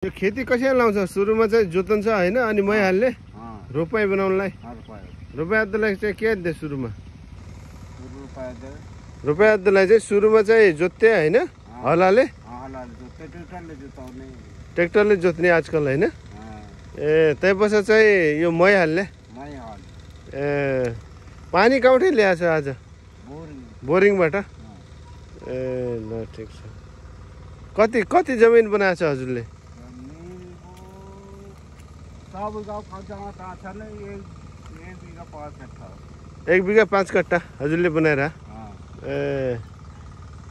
यो खेती कसरी लाउँछ? सुरुमा चाहिँ जोतन्छ हैन, अनि मै हाल्ने रोपाई बनाउनलाई। रोपाई अद्दलाई चाहिँ के दे सुरुमा? रोपाई अद्दलाई चाहिँ सुरुमा चाहिँ जोत्ते हैन, हलाले ट्र्याक्टरले जोत्ने आजकल हैन। ए त्यसपछि चाहिँ यो मै हाल्ने। ए पानी कहाँबाट ल्याएछ आज? बोरिङबाट। ए ल ठिक छ। कति कति जमिन बनाएछ हजुरले? एक बिघा 5 कट्टा हजुरले बनाएर। ए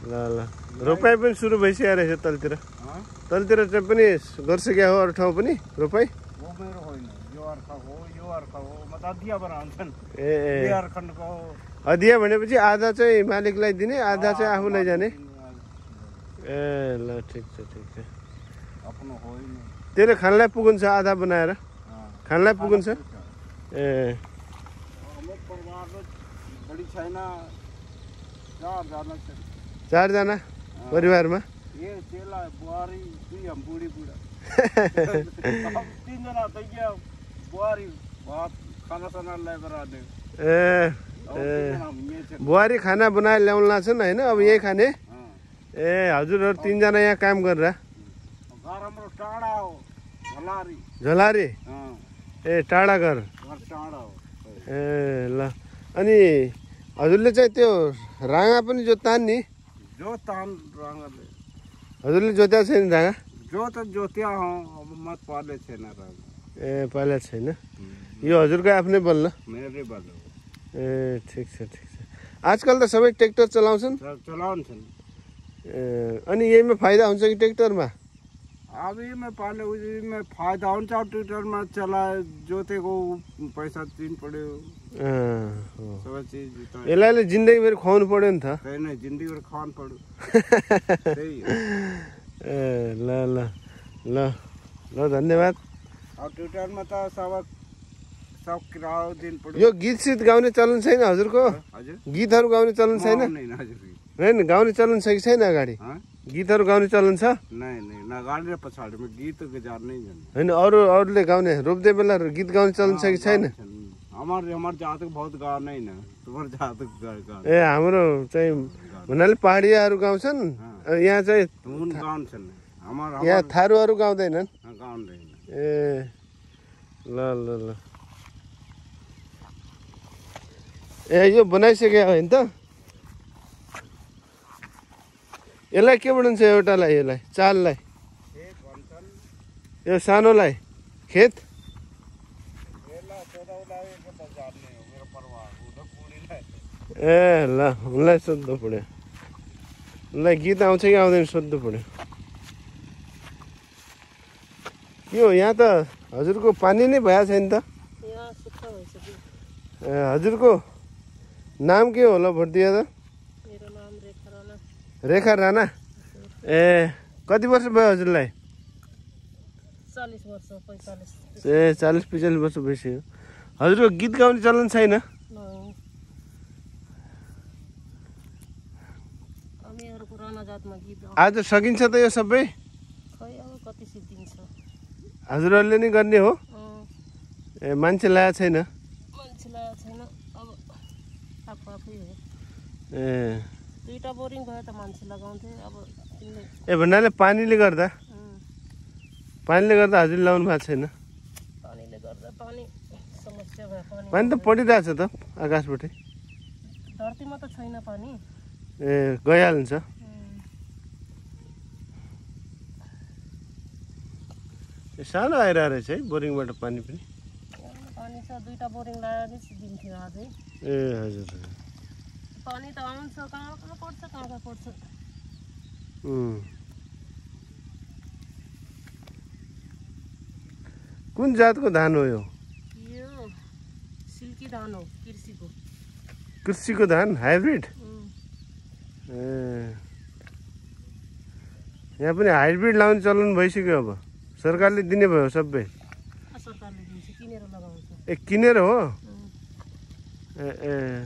ल ल रोपाई पनि सुरु भइसकेको रहेछ तलतिर। तलतिर चाहिँ पनि गरिसक्यो हो अरू ठाउँ पनि रोपाई? ए अधिया भनेपछि आधा चाहिँ मालिकलाई दिने, आधा चाहिँ आफूलाई जाने। ए ल ठिक छ ठिक छ। त्यसले खानलाई पुगुन्छ आधा बनाएर? खानलाई पुगुन्छ? ए चारजना परिवारमा? ए बुहारी खाना बनाएर ल्याउनु छन् होइन, अब यही खाने? ए हजुरहरू 3 जना यहाँ काम गरेर? झलारी? ए टाढा घर। ए ल अनि हजुरले चाहिँ त्यो राँगा पनि जोत्तान नि? हजुरले जोत्या छैन राँगा? ए पालेको छैन। यो हजुरको आफ्नै बल्ल? ए ठिक छ ठिक छ। आजकल त सबै ट्र्याक्टर चलाउँछन्? ए अनि यहीमा फाइदा हुन्छ कि ट्र्याक्टरमा? अब में पाले उसी में फायदा हुन्छ। ट्रैक्टर में चला जोते को पैसा दिन पड़े सब चीज। यसलाई जिन्दगी भर खुवाउनु पर्यो नि त? हैन जिन्दगी भर खानु पर्यो। ए ल ल ल ल धन्यवाद। अब ट्रैक्टर में त सब किराया दिन पर्यो। यो गीत सित गाउने चलन छैन हजुरको? हजुर गीतहरु गाउने चलन छैन? हैन गाउने चलन छ कि छैन? अगाडि गीतहरु गाउने चलन छ? नहीं नगाड्ने पछाडि में गीत गजार नहीं जाने। हैन अरूले गाउने रोप्दै बेला गीत गाउने चलन छ कि छैन? हमार जात बहुत गा नहीं न, तुम्हार जात गा। ए हाम्रो चाहिँ भन्नाले पहाडियाहरु गाउँछन्, यहाँ चाहिँ धुन गाउँछन्। यहाँ थारूहरु गाउँदैनन्? गाउँदैन। ए ल ल ल ए यो बनाइसक्यो हैन त? यसलाई के भन्छ एउटालाई? यसलाई चाललाई? यो सानोलाई खेत? ए ल उनलाई सोध्नु पर्यो। उनलाई गीत आउँछ कि आउँदैन सोध्नु पर्यो। के हो यहाँ त हजुरको पानी नै भएछ छैन त? ए हजुरको नाम के होला भोटिया त? रेखा राणा। ए कति वर्ष भयो हजुरलाई? 40 वर्ष 45। ए 40-45 वर्ष भइसक्यो। हजुरको गीत गाउने चलन छैन? आज सकिन्छ त यो सबै? हजुरहरूले नै गर्ने हो? ए मान्छे ल्याएको छैन? ए दुईटा बोरिङ भयो त मान्छे लगाउँथे। अब ए भन्नाले पानीले गर्दा हजुर लाउनु भएको छैन? पानीले गर्दा पानी समस्या भयो। पानी त परिरहेछ त आकाशबाट? धरतीमा त छैन पानी। ए गइहाल्छ। सानो आइरहेको रहेछ है बोरिङबाट पानी पनि? पानी छ, दुईटा बोरिङ लगाएर दिन्थ्यो अझै। ए हजुर पानी त आउँछ, कहाँ पर्छ कहाँ पर्छ। कुन जातको धान हो यो? यो सिल्की धान हो, कृषिको। कृषिको धान हाइब्रिड? ए यहाँ पनि हाइब्रिड लाउने चलन भइसक्यो अब? सरकारले दिने भयो सबै? सरकारले दिन्छ, किनेर लगाउँछ। ए किनेर हो? ए